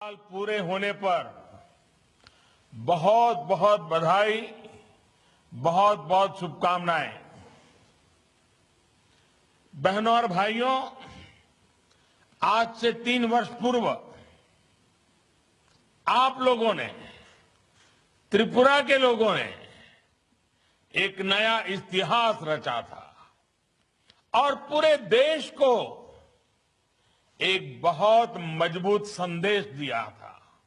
साल पूरे होने पर बहुत बहुत बधाई, बहुत बहुत शुभकामनाएं। बहनों और भाइयों, आज से 3 वर्ष पूर्व आप लोगों ने, त्रिपुरा के लोगों ने एक नया इतिहास रचा था और पूरे देश को एक बहुत मजबूत संदेश दिया था।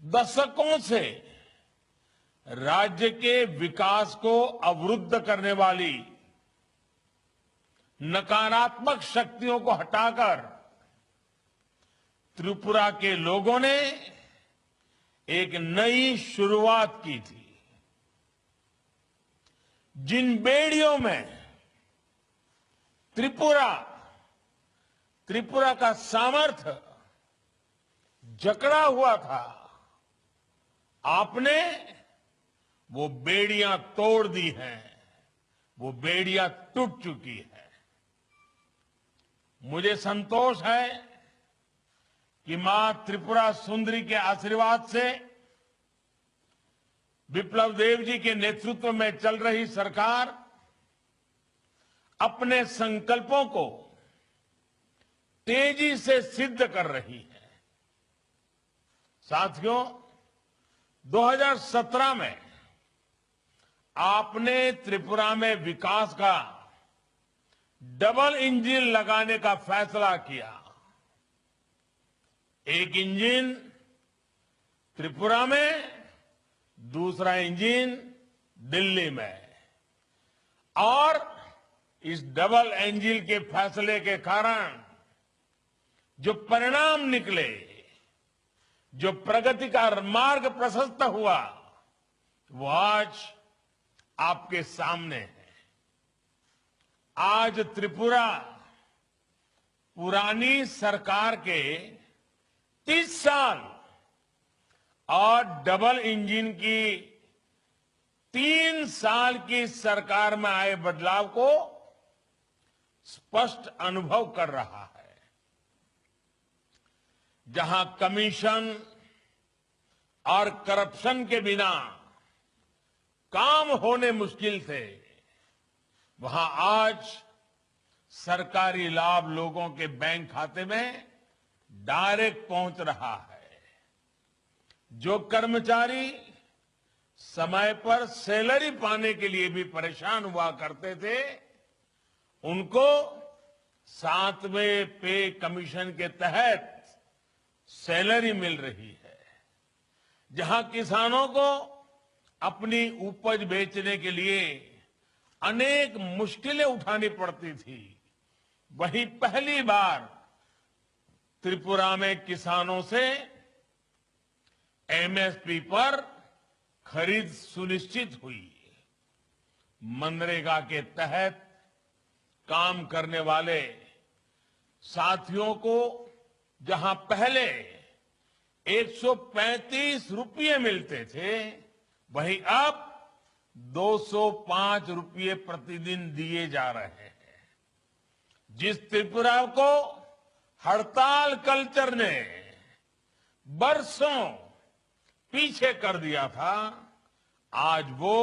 दशकों से राज्य के विकास को अवरुद्ध करने वाली नकारात्मक शक्तियों को हटाकर त्रिपुरा के लोगों ने एक नई शुरुआत की थी। जिन बेड़ियों में त्रिपुरा का सामर्थ्य जकड़ा हुआ था, आपने वो बेड़ियां तोड़ दी हैं, वो बेड़ियां टूट चुकी है। मुझे संतोष है कि मां त्रिपुरा सुंदरी के आशीर्वाद से विप्लव देव जी के नेतृत्व में चल रही सरकार अपने संकल्पों को तेजी से सिद्ध कर रही है। साथियों, 2017 में आपने त्रिपुरा में विकास का डबल इंजन लगाने का फैसला किया। एक इंजन त्रिपुरा में, दूसरा इंजन दिल्ली में। और इस डबल इंजन के फैसले के कारण जो परिणाम निकले, जो प्रगति का मार्ग प्रशस्त हुआ, वो आज आपके सामने है। आज त्रिपुरा पुरानी सरकार के 30 साल और डबल इंजन की 3 साल की सरकार में आए बदलाव को स्पष्ट अनुभव कर रहा है। जहां कमीशन और करप्शन के बिना काम होने मुश्किल थे, वहां आज सरकारी लाभ लोगों के बैंक खाते में डायरेक्ट पहुंच रहा है। जो कर्मचारी समय पर सैलरी पाने के लिए भी परेशान हुआ करते थे, उनको 7वें पे कमीशन के तहत सैलरी मिल रही है। जहां किसानों को अपनी उपज बेचने के लिए अनेक मुश्किलें उठानी पड़ती थी, वहीं पहली बार त्रिपुरा में किसानों से एमएसपी पर खरीद सुनिश्चित हुई। मनरेगा के तहत काम करने वाले साथियों को जहां पहले 135 रुपये मिलते थे, वहीं अब 205 रुपये प्रतिदिन दिए जा रहे हैं। जिस त्रिपुरा को हड़ताल कल्चर ने बरसों पीछे कर दिया था, आज वो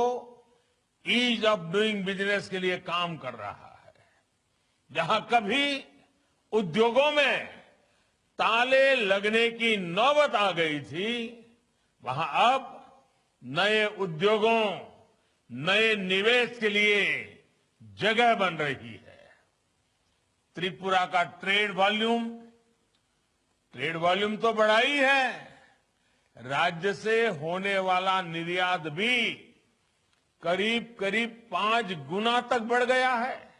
ईज ऑफ डूइंग बिजनेस के लिए काम कर रहा है। जहां कभी उद्योगों में ताले लगने की नौबत आ गई थी, वहां अब नए उद्योगों, नए निवेश के लिए जगह बन रही है। त्रिपुरा का ट्रेड वॉल्यूम तो बढ़ा ही है, राज्य से होने वाला निर्यात भी करीब करीब 5 गुना तक बढ़ गया है।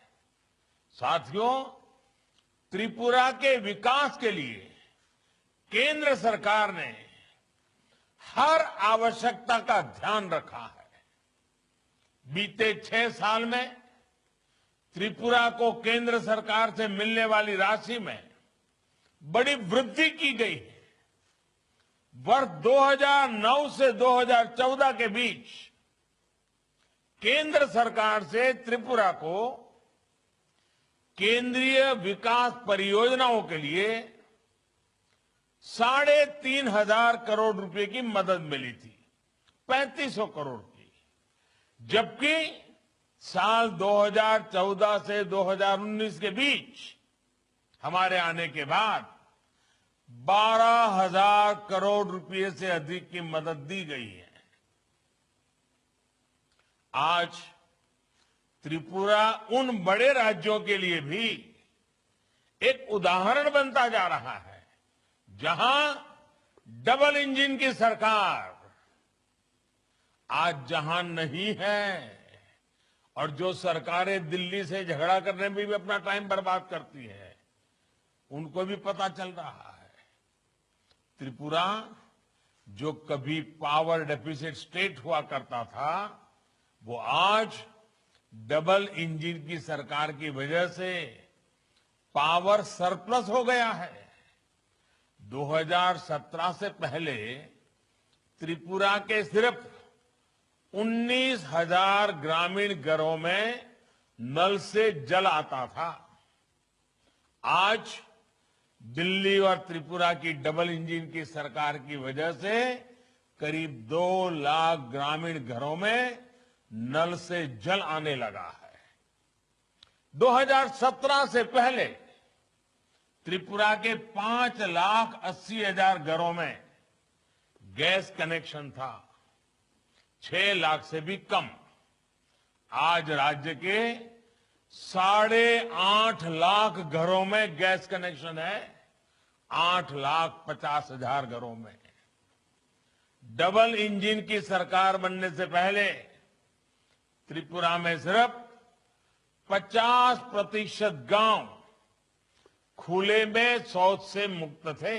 साथियों, त्रिपुरा के विकास के लिए केंद्र सरकार ने हर आवश्यकता का ध्यान रखा है। बीते 6 साल में त्रिपुरा को केंद्र सरकार से मिलने वाली राशि में बड़ी वृद्धि की गई है। वर्ष 2009 से 2014 के बीच केंद्र सरकार से त्रिपुरा को केंद्रीय विकास परियोजनाओं के लिए 3,500 करोड़ रुपए की मदद मिली थी, 3,500 करोड़ की। जबकि साल 2014 से 2019 के बीच हमारे आने के बाद 12,000 करोड़ रुपए से अधिक की मदद दी गई है। आज त्रिपुरा उन बड़े राज्यों के लिए भी एक उदाहरण बनता जा रहा है, जहां डबल इंजन की सरकार आज जहां नहीं है और जो सरकारें दिल्ली से झगड़ा करने में भी अपना टाइम बर्बाद करती है, उनको भी पता चल रहा है त्रिपुरा जो कभी पावर डेफिसिट स्टेट हुआ करता था, वो आज डबल इंजन की सरकार की वजह से पावर सरप्लस हो गया है। 2017 से पहले त्रिपुरा के सिर्फ 19,000 ग्रामीण घरों में नल से जल आता था। आज दिल्ली और त्रिपुरा की डबल इंजन की सरकार की वजह से करीब 2 लाख ग्रामीण घरों में नल से जल आने लगा है। 2017 से पहले त्रिपुरा के 5,80,000 घरों में गैस कनेक्शन था, 6 लाख से भी कम। आज राज्य के 8.5 लाख घरों में गैस कनेक्शन है, 8,50,000 घरों में। डबल इंजन की सरकार बनने से पहले त्रिपुरा में सिर्फ 50% गांव खुले में शौच से मुक्त थे।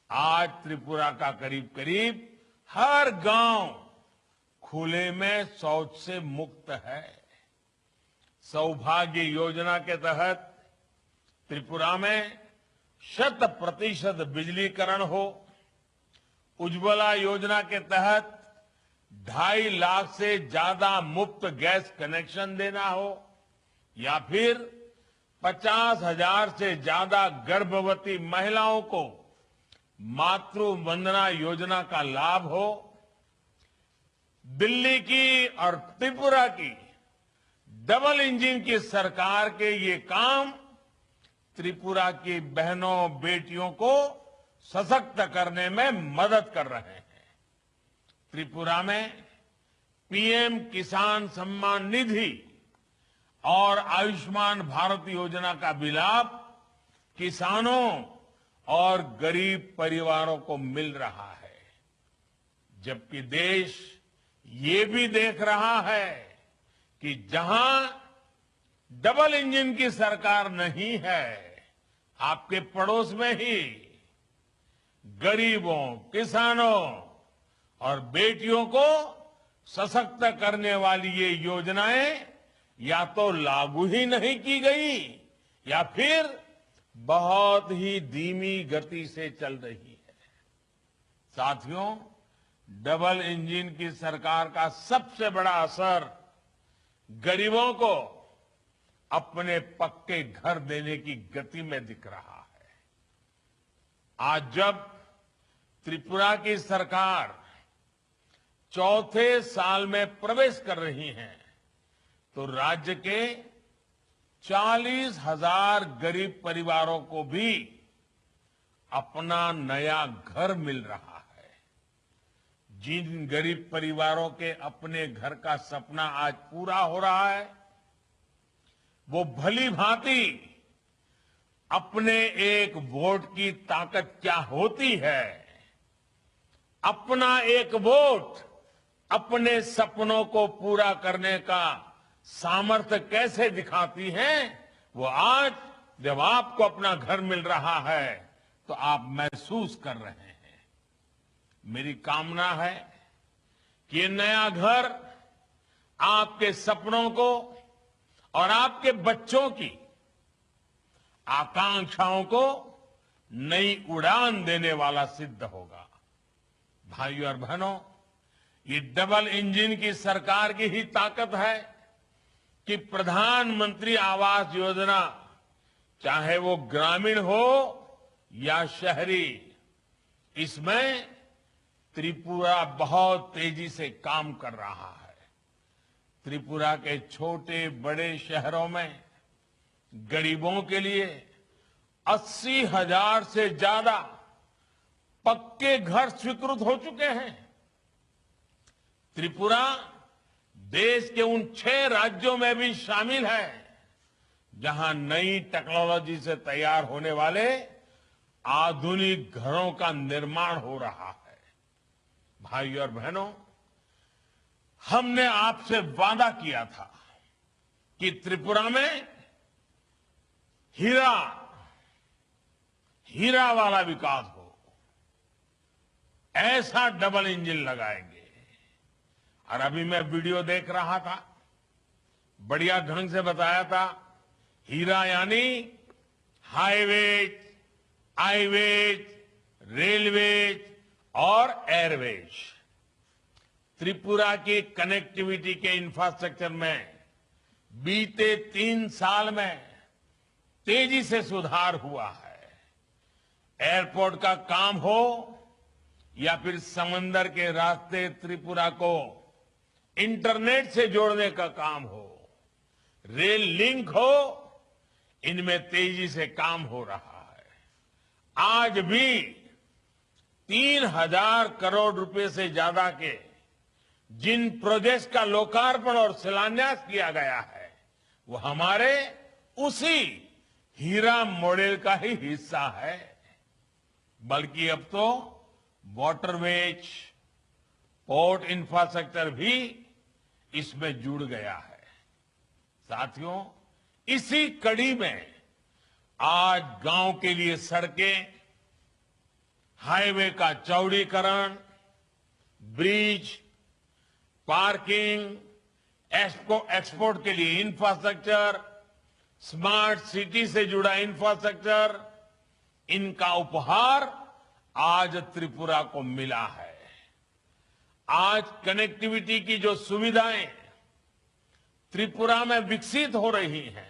आज त्रिपुरा का करीब करीब हर गांव खुले में शौच से मुक्त है। सौभाग्य योजना के तहत त्रिपुरा में 100% बिजलीकरण हो, उज्ज्वला योजना के तहत 2.5 लाख से ज्यादा मुफ्त गैस कनेक्शन देना हो, या फिर 50,000 से ज्यादा गर्भवती महिलाओं को मातृ वंदना योजना का लाभ हो, दिल्ली की और त्रिपुरा की डबल इंजन की सरकार के ये काम त्रिपुरा की बहनों बेटियों को सशक्त करने में मदद कर रहे हैं। त्रिपुरा में पीएम किसान सम्मान निधि और आयुष्मान भारत योजना का भी लाभ किसानों और गरीब परिवारों को मिल रहा है, जबकि देश ये भी देख रहा है कि जहां डबल इंजन की सरकार नहीं है, आपके पड़ोस में ही गरीबों, किसानों और बेटियों को सशक्त करने वाली ये योजनाएं या तो लागू ही नहीं की गई या फिर बहुत ही धीमी गति से चल रही है। साथियों, डबल इंजन की सरकार का सबसे बड़ा असर गरीबों को अपने पक्के घर देने की गति में दिख रहा है। आज जब त्रिपुरा की सरकार चौथे साल में प्रवेश कर रही है, तो राज्य के 40,000 गरीब परिवारों को भी अपना नया घर मिल रहा है। जिन गरीब परिवारों के अपने घर का सपना आज पूरा हो रहा है, वो भली भांति अपने एक वोट की ताकत क्या होती है, अपना एक वोट अपने सपनों को पूरा करने का सामर्थ्य कैसे दिखाती हैं, वो आज जब आपको अपना घर मिल रहा है तो आप महसूस कर रहे हैं। मेरी कामना है कि ये नया घर आपके सपनों को और आपके बच्चों की आकांक्षाओं को नई उड़ान देने वाला सिद्ध होगा। भाइयों और बहनों, ये डबल इंजन की सरकार की ही ताकत है कि प्रधानमंत्री आवास योजना, चाहे वो ग्रामीण हो या शहरी, इसमें त्रिपुरा बहुत तेजी से काम कर रहा है। त्रिपुरा के छोटे बड़े शहरों में गरीबों के लिए 80,000 से ज्यादा पक्के घर स्वीकृत हो चुके हैं। त्रिपुरा देश के उन 6 राज्यों में भी शामिल है जहां नई टेक्नोलॉजी से तैयार होने वाले आधुनिक घरों का निर्माण हो रहा है। भाई और बहनों, हमने आपसे वादा किया था कि त्रिपुरा में हीरा वाला विकास हो, ऐसा डबल इंजन लगाएंगे। और अभी मैं वीडियो देख रहा था, बढ़िया ढंग से बताया था। हीरा यानी हाईवेज, आईवेज, रेलवेज और एयरवेज। त्रिपुरा की कनेक्टिविटी के इंफ्रास्ट्रक्चर में बीते 3 साल में तेजी से सुधार हुआ है। एयरपोर्ट का काम हो या फिर समंदर के रास्ते त्रिपुरा को इंटरनेट से जोड़ने का काम हो, रेल लिंक हो, इनमें तेजी से काम हो रहा है। आज भी 3,000 करोड़ रुपए से ज्यादा के जिन प्रोजेक्ट्स का लोकार्पण और शिलान्यास किया गया है, वो हमारे उसी हीरा मॉडल का ही हिस्सा है। बल्कि अब तो वाटरवेज, पोर्ट इंफ्रास्ट्रक्चर भी इसमें जुड़ गया है। साथियों, इसी कड़ी में आज गांव के लिए सड़कें, हाईवे का चौड़ीकरण, ब्रिज, पार्किंग, एक्सपोर्ट के लिए इंफ्रास्ट्रक्चर, स्मार्ट सिटी से जुड़ा इंफ्रास्ट्रक्चर, इनका उपहार आज त्रिपुरा को मिला है। आज कनेक्टिविटी की जो सुविधाएं त्रिपुरा में विकसित हो रही हैं,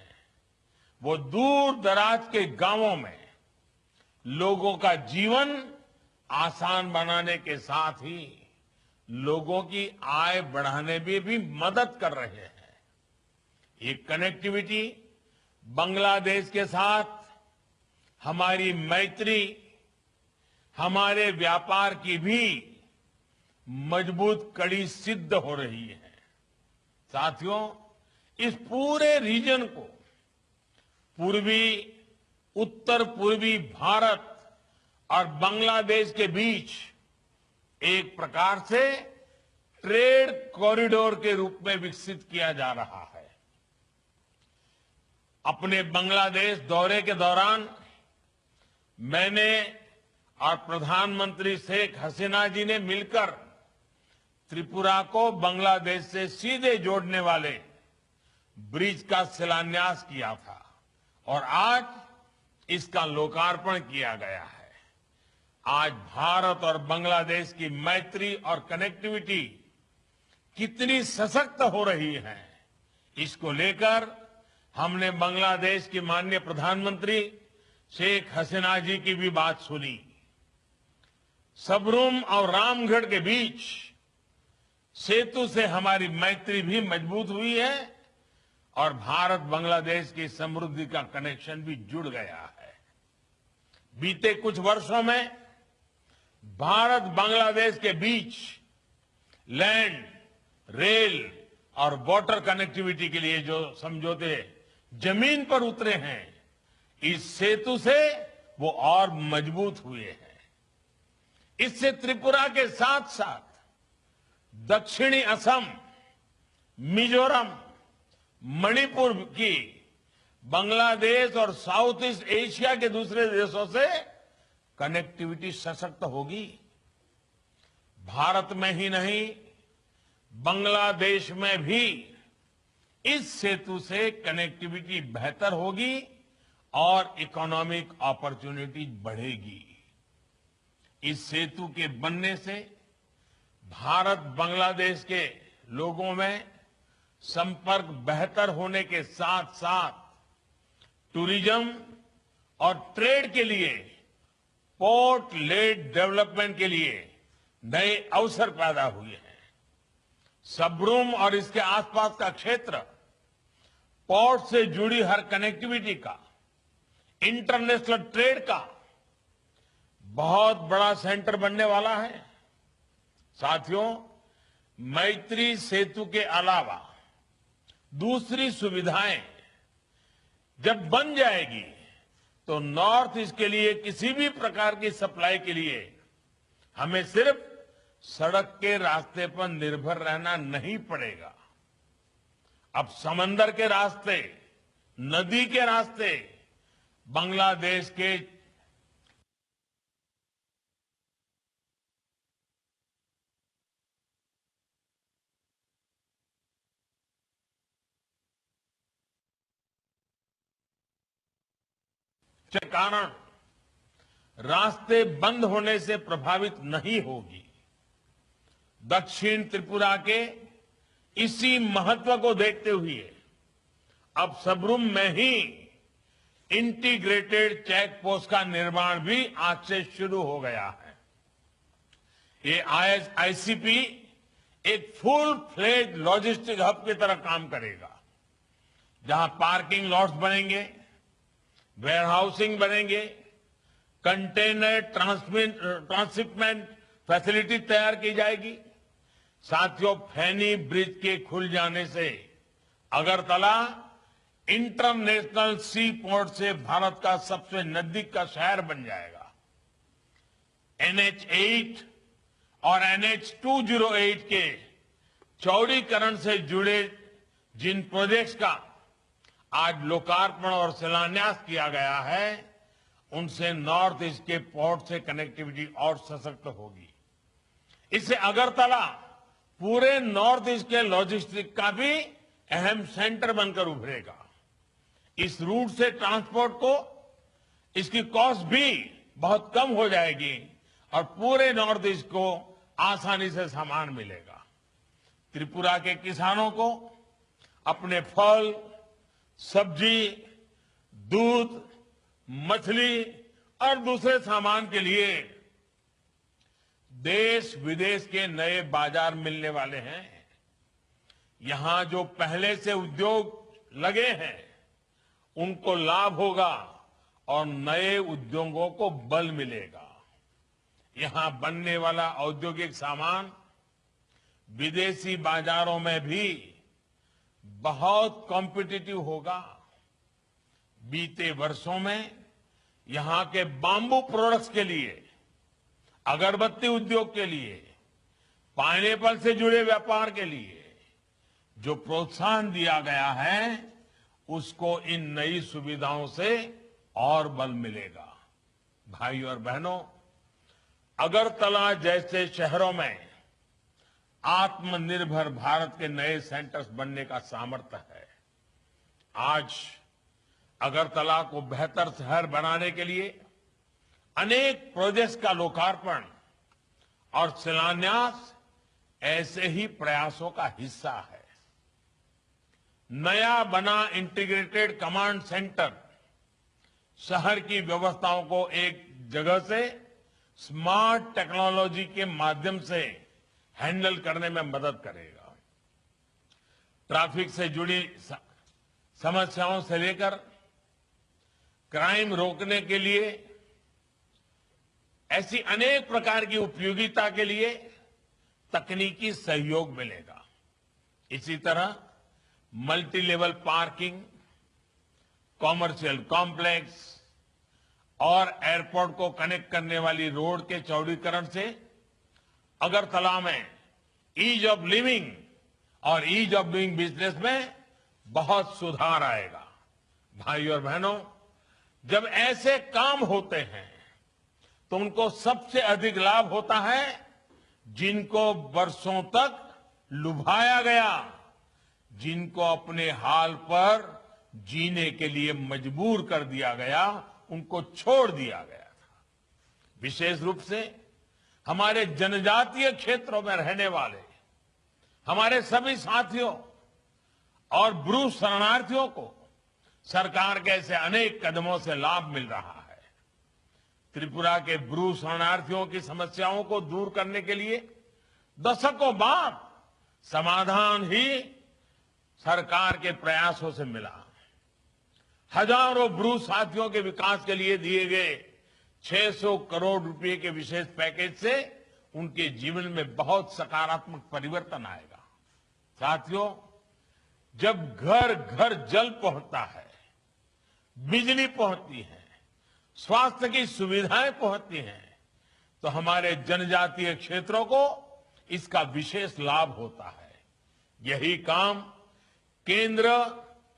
वो दूर दराज के गांवों में लोगों का जीवन आसान बनाने के साथ ही लोगों की आय बढ़ाने में भी मदद कर रहे हैं। ये कनेक्टिविटी बांग्लादेश के साथ हमारी मैत्री, हमारे व्यापार की भी मजबूत कड़ी सिद्ध हो रही है। साथियों, इस पूरे रीजन को उत्तर पूर्वी भारत और बांग्लादेश के बीच एक प्रकार से ट्रेड कॉरिडोर के रूप में विकसित किया जा रहा है। अपने बांग्लादेश दौरे के दौरान मैंने और प्रधानमंत्री शेख हसीना जी ने मिलकर त्रिपुरा को बांग्लादेश से सीधे जोड़ने वाले ब्रिज का शिलान्यास किया था और आज इसका लोकार्पण किया गया है। आज भारत और बांग्लादेश की मैत्री और कनेक्टिविटी कितनी सशक्त हो रही है, इसको लेकर हमने बांग्लादेश की माननीय प्रधानमंत्री शेख हसीना जी की भी बात सुनी। सबरूम और रामगढ़ के बीच सेतु से हमारी मैत्री भी मजबूत हुई है और भारत बांग्लादेश की समृद्धि का कनेक्शन भी जुड़ गया है। बीते कुछ वर्षों में भारत बांग्लादेश के बीच लैंड, रेल और वाटर कनेक्टिविटी के लिए जो समझौते जमीन पर उतरे हैं, इस सेतु से वो और मजबूत हुए हैं। इससे त्रिपुरा के साथ साथ दक्षिणी असम, मिजोरम, मणिपुर की बांग्लादेश और साउथ ईस्ट एशिया के दूसरे देशों से कनेक्टिविटी सशक्त होगी। भारत में ही नहीं, बांग्लादेश में भी इस सेतु से कनेक्टिविटी बेहतर होगी और इकोनॉमिक अपॉर्चुनिटी बढ़ेगी। इस सेतु के बनने से भारत बांग्लादेश के लोगों में संपर्क बेहतर होने के साथ साथ टूरिज्म और ट्रेड के लिए पोर्ट लेड डेवलपमेंट के लिए नए अवसर पैदा हुए हैं। सबरूम और इसके आसपास का क्षेत्र पोर्ट से जुड़ी हर कनेक्टिविटी का, इंटरनेशनल ट्रेड का बहुत बड़ा सेंटर बनने वाला है। साथियों, मैत्री सेतु के अलावा दूसरी सुविधाएं जब बन जाएगी तो नॉर्थ ईस्ट के लिए किसी भी प्रकार की सप्लाई के लिए हमें सिर्फ सड़क के रास्ते पर निर्भर रहना नहीं पड़ेगा। अब समंदर के रास्ते, नदी के रास्ते बांग्लादेश के कारण रास्ते बंद होने से प्रभावित नहीं होगी। दक्षिण त्रिपुरा के इसी महत्व को देखते हुए अब सबरूम में ही इंटीग्रेटेड चेक पोस्ट का निर्माण भी आज से शुरू हो गया है। ये आईसीपी एक फुल फ्लेज लॉजिस्टिक हब की तरह काम करेगा, जहां पार्किंग लॉट्स बनेंगे, वेयरहाउसिंग बनेंगे, कंटेनर ट्रांसशिपमेंट फैसिलिटी तैयार की जाएगी। साथियों, फैनी ब्रिज के खुल जाने से अगरतला इंटरनेशनल सी पोर्ट से भारत का सबसे नजदीक का शहर बन जाएगा। NH8 और NH208 के चौड़ीकरण से जुड़े जिन प्रोजेक्ट्स का आज लोकार्पण और शिलान्यास किया गया है, उनसे नॉर्थ ईस्ट के पोर्ट से कनेक्टिविटी और सशक्त होगी। इससे अगरतला पूरे नॉर्थ ईस्ट के लॉजिस्टिक का भी अहम सेंटर बनकर उभरेगा। इस रूट से ट्रांसपोर्ट को इसकी कॉस्ट भी बहुत कम हो जाएगी और पूरे नॉर्थ ईस्ट को आसानी से सामान मिलेगा। त्रिपुरा के किसानों को अपने फल, सब्जी, दूध, मछली और दूसरे सामान के लिए देश विदेश के नए बाजार मिलने वाले हैं। यहां जो पहले से उद्योग लगे हैं उनको लाभ होगा और नए उद्योगों को बल मिलेगा। यहां बनने वाला औद्योगिक सामान विदेशी बाजारों में भी बहुत कॉम्पिटिटिव होगा। बीते वर्षों में यहां के बांबू प्रोडक्ट्स के लिए, अगरबत्ती उद्योग के लिए, पाइनएप्पल से जुड़े व्यापार के लिए जो प्रोत्साहन दिया गया है, उसको इन नई सुविधाओं से और बल मिलेगा। भाइयों और बहनों, अगरतला जैसे शहरों में आत्मनिर्भर भारत के नए सेंटर्स बनने का सामर्थ्य है। आज अगरतला को बेहतर शहर बनाने के लिए अनेक प्रोजेक्ट्स का लोकार्पण और शिलान्यास ऐसे ही प्रयासों का हिस्सा है। नया बना इंटीग्रेटेड कमांड सेंटर शहर की व्यवस्थाओं को एक जगह से स्मार्ट टेक्नोलॉजी के माध्यम से हैंडल करने में मदद करेगा। ट्रैफिक से जुड़ी समस्याओं से लेकर क्राइम रोकने के लिए ऐसी अनेक प्रकार की उपयोगिता के लिए तकनीकी सहयोग मिलेगा। इसी तरह multi level parking, commercial complex और एयरपोर्ट को कनेक्ट करने वाली रोड के चौड़ीकरण से अगरतला में ईज ऑफ लिविंग और ईज ऑफ डूइंग बिजनेस में बहुत सुधार आएगा। भाइयों और बहनों, जब ऐसे काम होते हैं तो उनको सबसे अधिक लाभ होता है जिनको वर्षों तक लुभाया गया, जिनको अपने हाल पर जीने के लिए मजबूर कर दिया गया, उनको छोड़ दिया गया था। विशेष रूप से हमारे जनजातीय क्षेत्रों में रहने वाले हमारे सभी साथियों और ब्रू शरणार्थियों को सरकार के ऐसे अनेक कदमों से लाभ मिल रहा है। त्रिपुरा के ब्रू शरणार्थियों की समस्याओं को दूर करने के लिए दशकों बाद समाधान ही सरकार के प्रयासों से मिला। हजारों ब्रू साथियों के विकास के लिए दिए गए 600 करोड़ रुपए के विशेष पैकेज से उनके जीवन में बहुत सकारात्मक परिवर्तन आएगा। साथियों, जब घर घर जल पहुंचता है, बिजली पहुंचती है, स्वास्थ्य की सुविधाएं पहुंचती हैं, तो हमारे जनजातीय क्षेत्रों को इसका विशेष लाभ होता है। यही काम केंद्र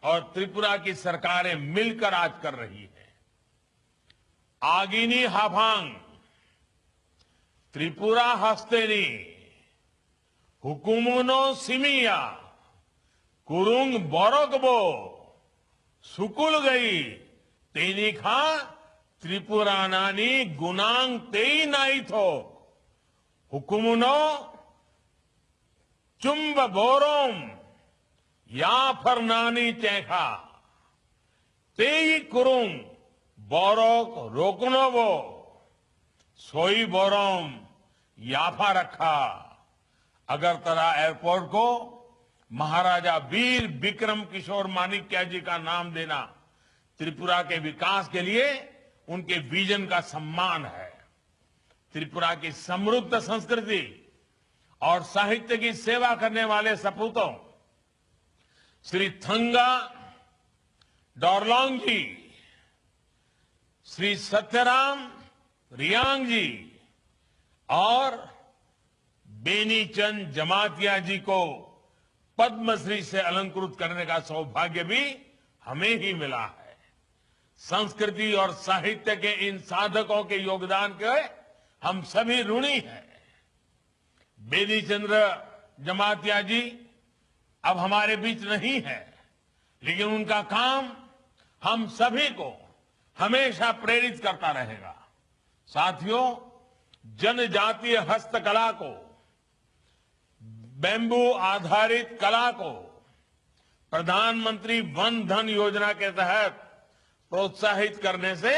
और त्रिपुरा की सरकारें मिलकर आज कर रही है। आगिनी हाफांग, त्रिपुरा हस्तेनी, हुकुमुनो सिमिया, कुरुंग बोरोगबो, सुकुल गई, तेनिखा त्रिपुरानानी गुनांग तेई नाई थो, हुकुमुनो चुंब बोरोम या फरनानी चैखा, तेई कुरुंग बोरोक रोकनोबो, सोई बोरोम याफा रखा। अगरतला एयरपोर्ट को महाराजा वीर विक्रम किशोर माणिक्य जी का नाम देना त्रिपुरा के विकास के लिए उनके विजन का सम्मान है। त्रिपुरा की समृद्ध संस्कृति और साहित्य की सेवा करने वाले सपूतों श्री थंगा डोरलोंग जी, श्री सत्यराम रियांग जी और बेनीचंद जमातिया जी को पद्मश्री से अलंकृत करने का सौभाग्य भी हमें ही मिला है। संस्कृति और साहित्य के इन साधकों के योगदान के हम सभी ऋणी हैं। बेनीचंद्र जमातिया जी अब हमारे बीच नहीं है, लेकिन उनका काम हम सभी को हमेशा प्रेरित करता रहेगा। साथियों, जनजातीय हस्तकला को, बैम्बू आधारित कला को प्रधानमंत्री वन धन योजना के तहत प्रोत्साहित करने से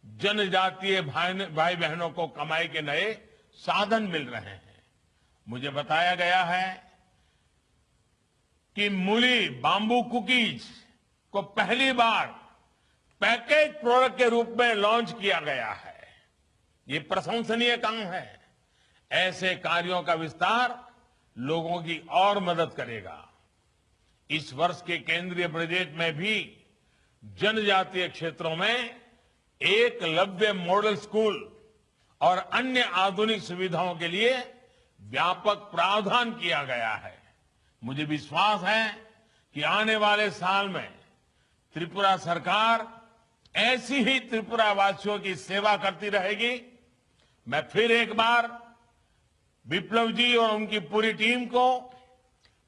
जनजातीय भाई बहनों को कमाई के नए साधन मिल रहे हैं। मुझे बताया गया है कि मूली बांबू कुकीज को पहली बार पैकेज प्रोडक्ट के रूप में लॉन्च किया गया है। ये प्रशंसनीय काम है। ऐसे कार्यों का विस्तार लोगों की और मदद करेगा। इस वर्ष के केंद्रीय बजट में भी जनजातीय क्षेत्रों में एकलव्य मॉडल स्कूल और अन्य आधुनिक सुविधाओं के लिए व्यापक प्रावधान किया गया है। मुझे विश्वास है कि आने वाले साल में त्रिपुरा सरकार ऐसी ही त्रिपुरा वासियों की सेवा करती रहेगी। मैं फिर एक बार विप्लव जी और उनकी पूरी टीम को,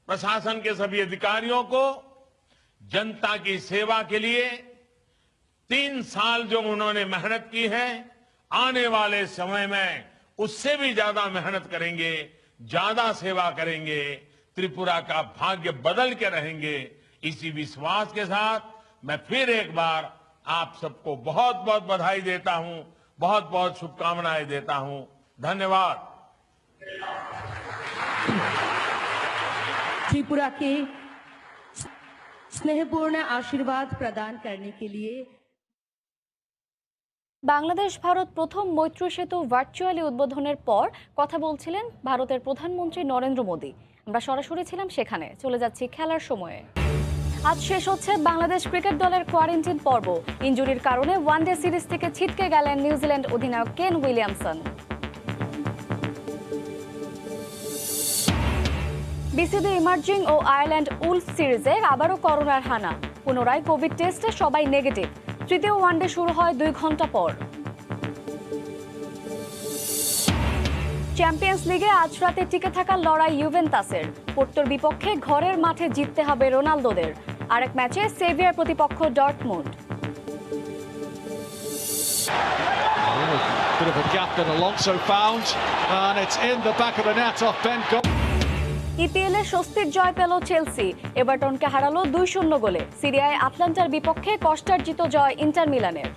प्रशासन के सभी अधिकारियों को जनता की सेवा के लिए 3 साल जो उन्होंने मेहनत की है, आने वाले समय में उससे भी ज्यादा मेहनत करेंगे, ज्यादा सेवा करेंगे, त्रिपुरा का भाग्य बदल के रहेंगे। इसी विश्वास के साथ मैं फिर एक बार आप सबको बहुत बहुत बधाई देता हूं, बहुत बहुत शुभकामनाएं देता हूं। धन्यवाद। त्रिपुरा के स्नेहपूर्ण आशीर्वाद प्रदान करने के लिए বাংলাদেশ ভারত প্রথম মৈত্রী সেতু ভার্চুয়ালি উদ্বোধনের পর কথা বলছিলেন ভারতের প্রধানমন্ত্রী নরেন্দ্র মোদী। আমরা সরাসরি ছিলাম সেখানে। চলে যাচ্ছি খেলার সময়ে। আজ শেষ হচ্ছে বাংলাদেশ ক্রিকেট দলের কোয়ারেন্টাইন পর্ব। ইনজুরির কারণে ওয়ানডে সিরিজ থেকে ছিটকে গেলেন নিউজিল্যান্ড অধিনায়ক কেন উইলিয়ামসন। বিসিবি ইমার্জিং ও আয়ারল্যান্ড উলফ সিরিজে আবারও করোনার হানা। পুনরায় কোভিড টেস্টে সবাই নেগেটিভ। তৃতীয় ওয়ানডে শুরু হয় 2 ঘন্টা পর। চ্যাম্পিয়ন্স লিগে আজ রাতে টিকে থাকার লড়াই ইউভেন্টাসের। পোর্টোর বিপক্ষে ঘরের মাঠে জিততে হবে রোনালদোদের। আরেক ম্যাচে সেভিয়ার প্রতিপক্ষ Dortmund. Bit of a gap that Alonso found, and it's in the back of the net off Ben. ইপিএলে স্বস্তির জয় পেল চেলসি। এভারটনকে হারালো 2-0 গোলে। সিরিয়ায় আটলান্টার বিপক্ষে কষ্টার্জিত জয় ইন্টার মিলানের।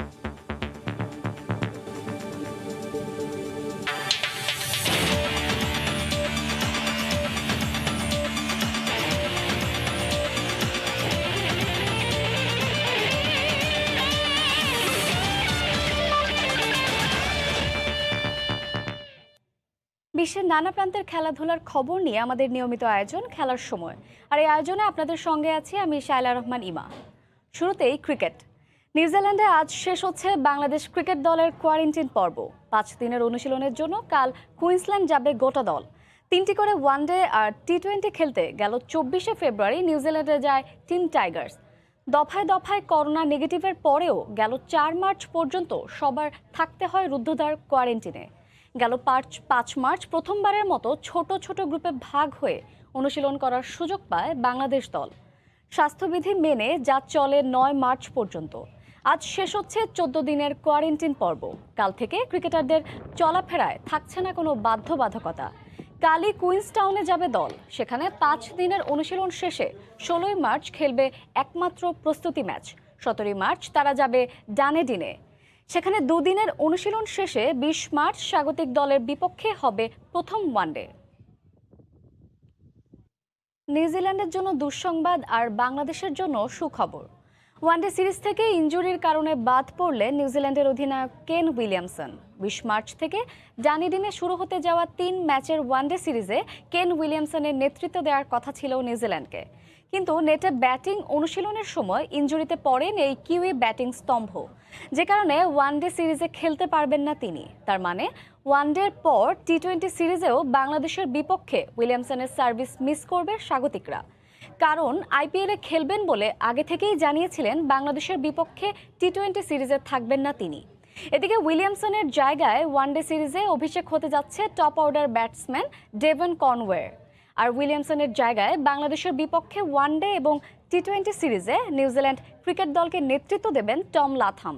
বিশ্বের নানা প্রান্তের খেলাধুলার খবর নিয়ে আমাদের নিয়মিত আয়োজন খেলার সময়। আর এই আয়োজনে আপনাদের সঙ্গে আছি আমি শায়লা রহমান ইমা। শুরুতেই ক্রিকেট। নিউজিল্যান্ডে আজ শেষ হচ্ছে বাংলাদেশ ক্রিকেট দলের কোয়ারেন্টাইন পর্ব। 5 দিনের অনুশীলনের জন্য কাল কুইন্সল্যান্ড যাবে গোটা দল। 3টি করে ওয়ানডে আর টি20 খেলতে গেল 24শে ফেব্রুয়ারি নিউজিল্যান্ডে যায় টিম টাইগার্স। দফায় দফায় করোনা নেগেটিভের পরেও গেল 4 মার্চ পর্যন্ত সবার থাকতে হয় রুদ্ধদ্বার কোয়ারেন্টিনে। গেল 5 মার্চ প্রথমবারের মতো ছোট ছোট গ্রুপে ভাগ হয়ে অনুশীলন করার সুযোগ পায় বাংলাদেশ দল। স্বাস্থ্যবিধি মেনে যা চলে 9 মার্চ পর্যন্ত। আজ শেষ হচ্ছে 14 দিনের কোয়ারেন্টাইন পর্ব। কাল থেকে ক্রিকেটারদের চলাফেরায় থাকছে না কোনো বাধ্যবাধকতা। কালই কুইন্সটাউনে যাবে দল। সেখানে 5 দিনের অনুশীলন শেষে 16ই মার্চ খেলবে একমাত্র প্রস্তুতি ম্যাচ। 17ই মার্চ তারা যাবে ডানেডিনে। সেখানে 2 দিনের অনুশীলন শেষে 20 মার্চ স্বাগতিক দলের বিপক্ষে হবে প্রথম ওয়ানডে। নিউজিল্যান্ডের জন্য দুঃসংবাদ আর বাংলাদেশের জন্য সুখবর। ওয়ানডে সিরিজ থেকে ইনজুরির কারণে বাদ পড়লেন নিউজিল্যান্ডের অধিনায়ক কেন উইলিয়ামসন। 20 মার্চ থেকে ডানেডিনে শুরু হতে যাওয়া 3 ম্যাচের ওয়ানডে সিরিজে কেন উইলিয়ামসনের নেতৃত্ব দেওয়ার কথা ছিল নিউজিল্যান্ডকে, কিন্তু নেটে ব্যাটিং অনুশীলনের সময় ইনজুরিতে পড়েন এই কিউই ব্যাটিং স্তম্ভ, যে কারণে ওয়ানডে সিরিজে খেলতে পারবেন না তিনি। তার মানে ওয়ানডের পর টি20 সিরিজেও বাংলাদেশের বিপক্ষে উইলিয়ামসনের সার্ভিস মিস করবে স্বাগতিকরা। কারণ আইপিএলে খেলবেন বলে আগে থেকেই জানিয়েছিলেন বাংলাদেশের বিপক্ষে টি20 সিরিজে থাকবেন না তিনি। এদিকে উইলিয়ামসনের জায়গায় ওয়ানডে সিরিজে অভিষেক হতে যাচ্ছে top order batsman Devon Conway. আর উইলিয়ামসনের জায়গায় বাংলাদেশের বিপক্ষে ওয়ানডে এবং টি20 সিরিজে নিউজিল্যান্ড ক্রিকেট দলকে নেতৃত্ব দেবেন টম লাথাম।